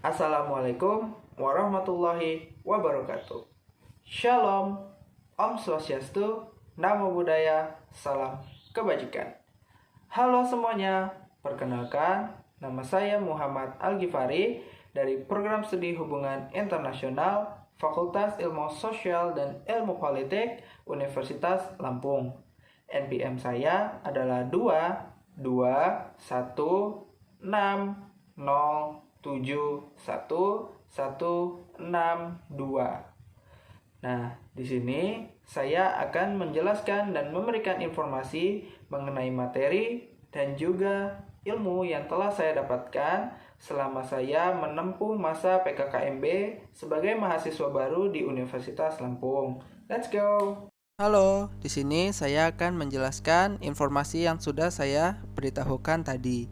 Assalamualaikum warahmatullahi wabarakatuh. Shalom, Om Swastiastu, Namo Buddhaya, Salam Kebajikan. Halo semuanya, perkenalkan nama saya Muhammad Al-Ghifari dari Program Studi Hubungan Internasional Fakultas Ilmu Sosial dan Ilmu Politik Universitas Lampung. NPM saya adalah 22160716162. Nah, di sini saya akan menjelaskan dan memberikan informasi mengenai materi dan juga ilmu yang telah saya dapatkan selama saya menempuh masa PKKMB sebagai mahasiswa baru di Universitas Lampung. Let's go! Halo, di sini saya akan menjelaskan informasi yang sudah saya beritahukan tadi.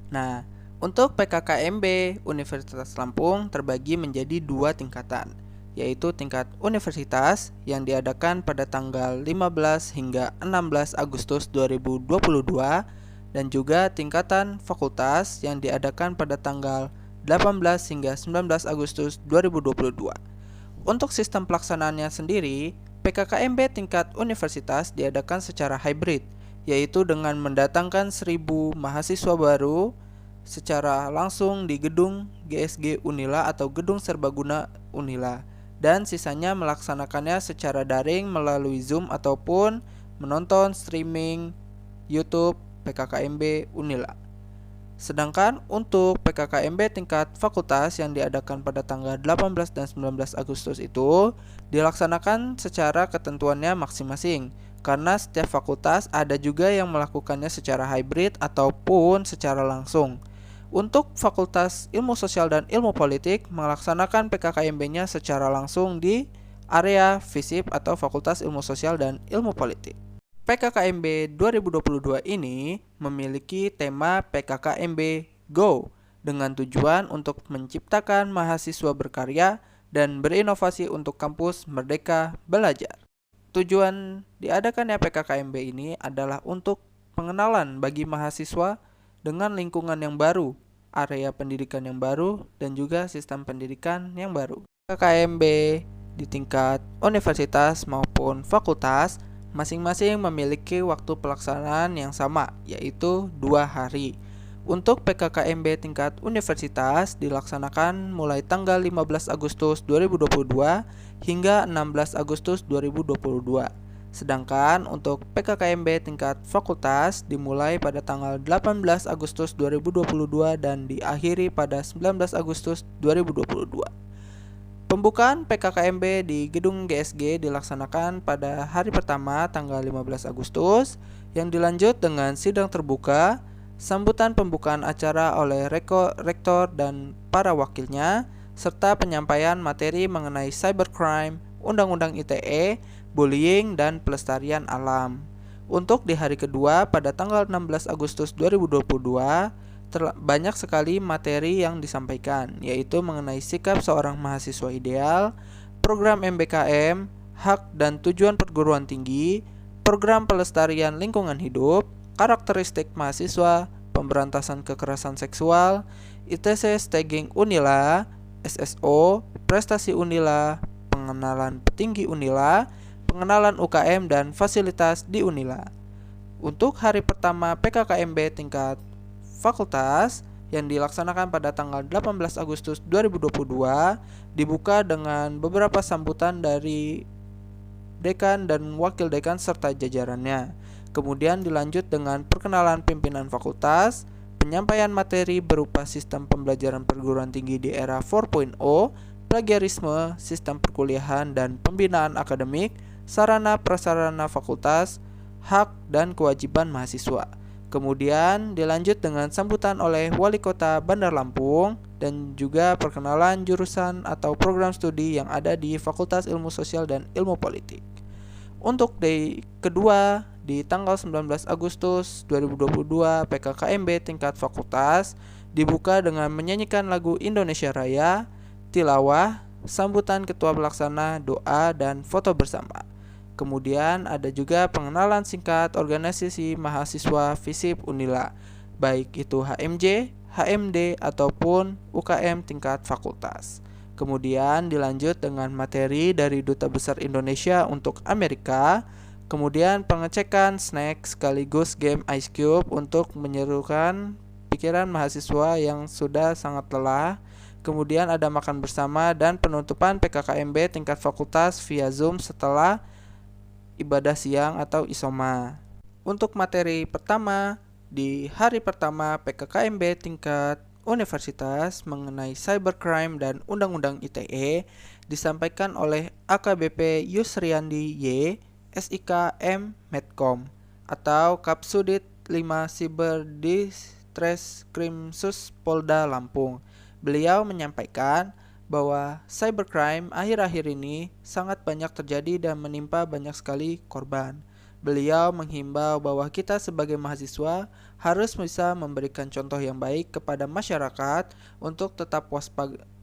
Nah, untuk PKKMB Universitas Lampung terbagi menjadi 2 tingkatan, yaitu tingkat universitas yang diadakan pada tanggal 15 hingga 16 Agustus 2022 dan juga tingkatan fakultas yang diadakan pada tanggal 18 hingga 19 Agustus 2022. Untuk sistem pelaksanaannya sendiri, PKKMB tingkat universitas diadakan secara hybrid, yaitu dengan mendatangkan 1.000 mahasiswa baru secara langsung di gedung GSG Unila atau Gedung Serbaguna Unila, dan sisanya melaksanakannya secara daring melalui Zoom ataupun menonton streaming YouTube PKKMB Unila. Sedangkan untuk PKKMB tingkat fakultas yang diadakan pada tanggal 18 dan 19 Agustus itu dilaksanakan secara ketentuannya masing-masing, karena setiap fakultas ada juga yang melakukannya secara hybrid ataupun secara langsung. Untuk Fakultas Ilmu Sosial dan Ilmu Politik melaksanakan PKKMB-nya secara langsung di area FISIP atau Fakultas Ilmu Sosial dan Ilmu Politik. PKKMB 2022 ini memiliki tema PKKMB Go dengan tujuan untuk menciptakan mahasiswa berkarya dan berinovasi untuk kampus merdeka belajar. Tujuan diadakannya PKKMB ini adalah untuk pengenalan bagi mahasiswa dengan lingkungan yang baru, area pendidikan yang baru, dan juga sistem pendidikan yang baru. PKKMB di tingkat universitas maupun fakultas masing-masing memiliki waktu pelaksanaan yang sama, yaitu 2 hari. Untuk PKKMB tingkat universitas dilaksanakan mulai tanggal 15 Agustus 2022 hingga 16 Agustus 2022. Sedangkan untuk PKKMB tingkat fakultas dimulai pada tanggal 18 Agustus 2022 dan diakhiri pada 19 Agustus 2022. Pembukaan PKKMB di Gedung GSG dilaksanakan pada hari pertama tanggal 15 Agustus yang dilanjut dengan sidang terbuka, sambutan pembukaan acara oleh rektor dan para wakilnya, serta penyampaian materi mengenai cybercrime, Undang-Undang ITE, bullying, dan pelestarian alam. Untuk di hari kedua pada tanggal 16 Agustus 2022, banyak sekali materi yang disampaikan, yaitu mengenai sikap seorang mahasiswa ideal, program MBKM, hak dan tujuan perguruan tinggi, program pelestarian lingkungan hidup, karakteristik mahasiswa, pemberantasan kekerasan seksual, ITC Staging Unila, SSO, prestasi Unila, pengenalan petinggi Unila, pengenalan UKM dan fasilitas di Unila. Untuk hari pertama PKKMB tingkat fakultas yang dilaksanakan pada tanggal 18 Agustus 2022 dibuka dengan beberapa sambutan dari dekan dan wakil dekan serta jajarannya. Kemudian dilanjut dengan perkenalan pimpinan fakultas, penyampaian materi berupa sistem pembelajaran perguruan tinggi di era 4.0, plagiarisme, sistem perkuliahan dan pembinaan akademik, sarana prasarana fakultas, hak dan kewajiban mahasiswa. Kemudian dilanjut dengan sambutan oleh Wali Kota Bandar Lampung dan juga perkenalan jurusan atau program studi yang ada di Fakultas Ilmu Sosial dan Ilmu Politik. Untuk day kedua di tanggal 19 Agustus 2022 PKKMB tingkat fakultas dibuka dengan menyanyikan lagu Indonesia Raya, tilawah, sambutan ketua pelaksana, doa, dan foto bersama. Kemudian ada juga pengenalan singkat organisasi mahasiswa FISIP Unila, baik itu HMJ, HMD ataupun UKM tingkat fakultas. Kemudian dilanjut dengan materi dari Duta Besar Indonesia untuk Amerika. Kemudian pengecekan snack sekaligus game Ice Cube untuk menyerukan pikiran mahasiswa yang sudah sangat lelah. Kemudian ada makan bersama dan penutupan PKKMB tingkat fakultas via Zoom setelah ibadah siang atau isoma. Untuk materi pertama, di hari pertama PKKMB tingkat universitas mengenai cybercrime dan Undang-Undang ITE disampaikan oleh AKBP Yusriandi Y, SIK M Medcom atau Kapsudit 5 Siber Ditreskrimsus Polda Lampung. Beliau menyampaikan bahwa cybercrime akhir-akhir ini sangat banyak terjadi dan menimpa banyak sekali korban. Beliau menghimbau bahwa kita sebagai mahasiswa harus bisa memberikan contoh yang baik kepada masyarakat untuk tetap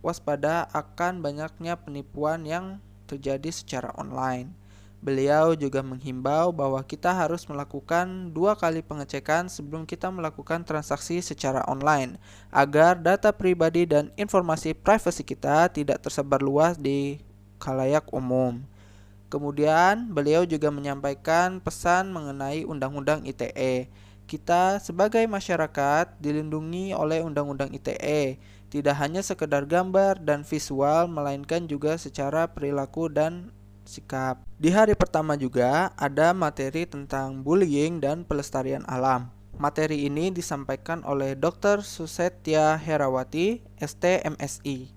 waspada akan banyaknya penipuan yang terjadi secara online. Beliau juga menghimbau bahwa kita harus melakukan 2 kali pengecekan sebelum kita melakukan transaksi secara online agar data pribadi dan informasi privasi kita tidak tersebar luas di khalayak umum. Kemudian beliau juga menyampaikan pesan mengenai Undang-Undang ITE. Kita sebagai masyarakat dilindungi oleh Undang-Undang ITE, tidak hanya sekedar gambar dan visual melainkan juga secara perilaku dan sikap. Di hari pertama juga ada materi tentang bullying dan pelestarian alam. Materi ini disampaikan oleh Dr. Susetya Herawati, ST MSI.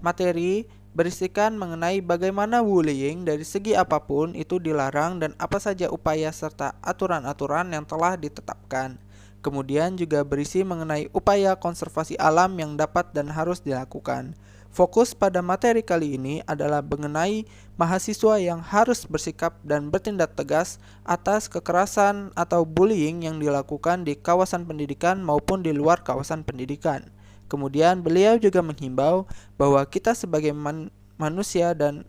Materi berisikan mengenai bagaimana bullying dari segi apapun itu dilarang dan apa saja upaya serta aturan-aturan yang telah ditetapkan. Kemudian juga berisi mengenai upaya konservasi alam yang dapat dan harus dilakukan. Fokus pada materi kali ini adalah mengenai mahasiswa yang harus bersikap dan bertindak tegas atas kekerasan atau bullying yang dilakukan di kawasan pendidikan maupun di luar kawasan pendidikan. Kemudian beliau juga menghimbau bahwa kita sebagai manusia dan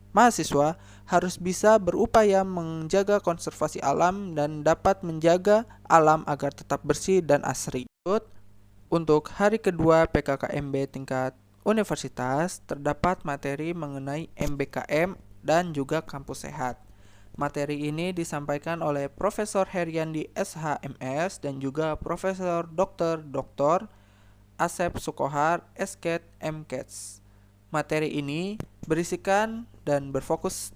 mahasiswa harus bisa berupaya menjaga konservasi alam dan dapat menjaga alam agar tetap bersih dan asri. Untuk hari kedua PKKMB tingkat universitas terdapat materi mengenai MBKM dan juga kampus sehat. Materi ini disampaikan oleh Profesor Heriandi SHMS dan juga Profesor Dr. Asep Sukohar SKET MKETS. Materi ini berisikan dan berfokus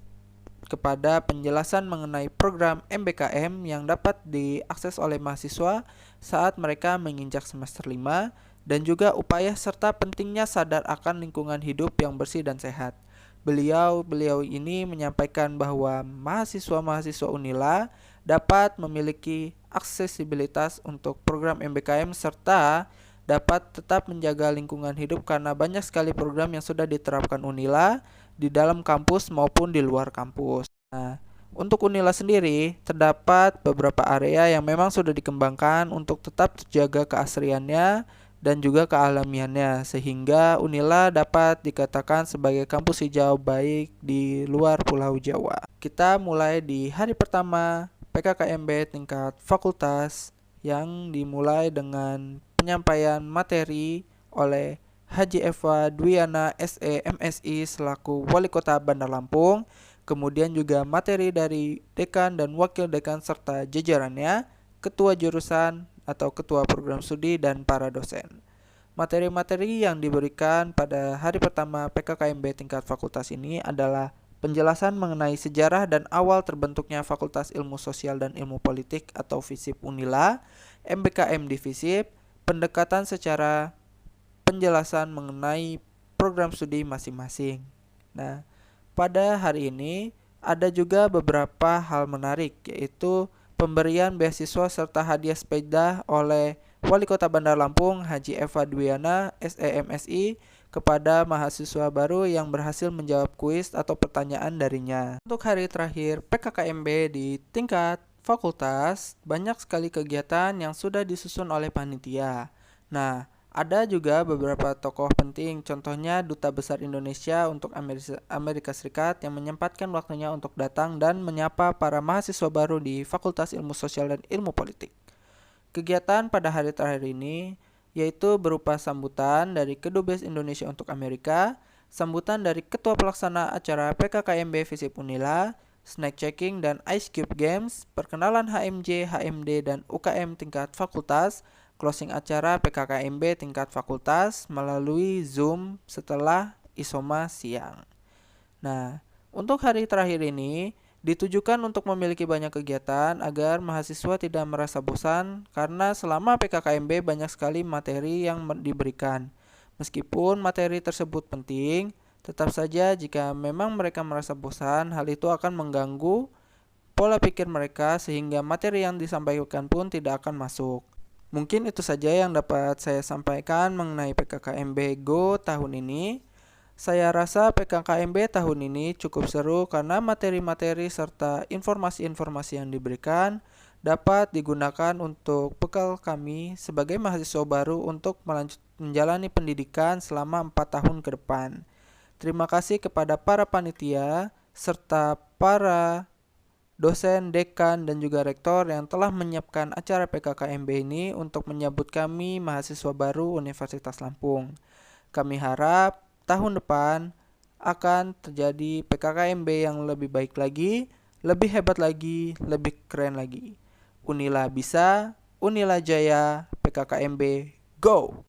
kepada penjelasan mengenai program MBKM yang dapat diakses oleh mahasiswa saat mereka menginjak semester 5 dan juga upaya serta pentingnya sadar akan lingkungan hidup yang bersih dan sehat. Beliau ini menyampaikan bahwa mahasiswa-mahasiswa Unila dapat memiliki aksesibilitas untuk program MBKM serta dapat tetap menjaga lingkungan hidup karena banyak sekali program yang sudah diterapkan Unila di dalam kampus maupun di luar kampus. Nah, untuk Unila sendiri terdapat beberapa area yang memang sudah dikembangkan untuk tetap terjaga keasriannya dan juga kealamiannya sehingga Unila dapat dikatakan sebagai kampus hijau baik di luar Pulau Jawa. Kita mulai di hari pertama PKKMB tingkat fakultas yang dimulai dengan penyampaian materi oleh Haji Eva Dwiana SE MSI selaku Wali Kota Bandar Lampung, kemudian juga materi dari dekan dan wakil dekan serta jajarannya, ketua jurusan atau ketua program studi dan para dosen. Materi-materi yang diberikan pada hari pertama PKKMB tingkat fakultas ini adalah penjelasan mengenai sejarah dan awal terbentuknya Fakultas Ilmu Sosial dan Ilmu Politik atau FISIP Unila, MBKM di FISIP, pendekatan secara penjelasan mengenai program studi masing-masing. Nah, pada hari ini ada juga beberapa hal menarik, yaitu pemberian beasiswa serta hadiah sepeda oleh Wali Kota Bandar Lampung Haji Eva Dwiana SEMSI kepada mahasiswa baru yang berhasil menjawab kuis atau pertanyaan darinya. Untuk hari terakhir PKKMB di tingkat fakultas, banyak sekali kegiatan yang sudah disusun oleh panitia. Nah, ada juga beberapa tokoh penting, contohnya Duta Besar Indonesia untuk Amerika Serikat yang menyempatkan waktunya untuk datang dan menyapa para mahasiswa baru di Fakultas Ilmu Sosial dan Ilmu Politik. Kegiatan pada hari terakhir ini yaitu berupa sambutan dari Kedubes Indonesia untuk Amerika, sambutan dari Ketua Pelaksana acara PKKMB Visip Unila, snack checking dan ice cube games, perkenalan HMJ, HMD, dan UKM tingkat fakultas, closing acara PKKMB tingkat fakultas melalui Zoom setelah isoma siang. Nah, untuk hari terakhir ini ditujukan untuk memiliki banyak kegiatan agar mahasiswa tidak merasa bosan karena selama PKKMB banyak sekali materi yang diberikan. Meskipun materi tersebut penting, tetap saja jika memang mereka merasa bosan, hal itu akan mengganggu pola pikir mereka sehingga materi yang disampaikan pun tidak akan masuk. Mungkin itu saja yang dapat saya sampaikan mengenai PKKMB Go tahun ini. Saya rasa PKKMB tahun ini cukup seru karena materi-materi serta informasi-informasi yang diberikan dapat digunakan untuk bekal kami sebagai mahasiswa baru untuk menjalani pendidikan selama 4 tahun ke depan. Terima kasih kepada para panitia serta para dosen, dekan, dan juga rektor yang telah menyiapkan acara PKKMB ini untuk menyambut kami mahasiswa baru Universitas Lampung. Kami harap tahun depan akan terjadi PKKMB yang lebih baik lagi, lebih hebat lagi, lebih keren lagi. Unila bisa, Unila jaya, PKKMB go!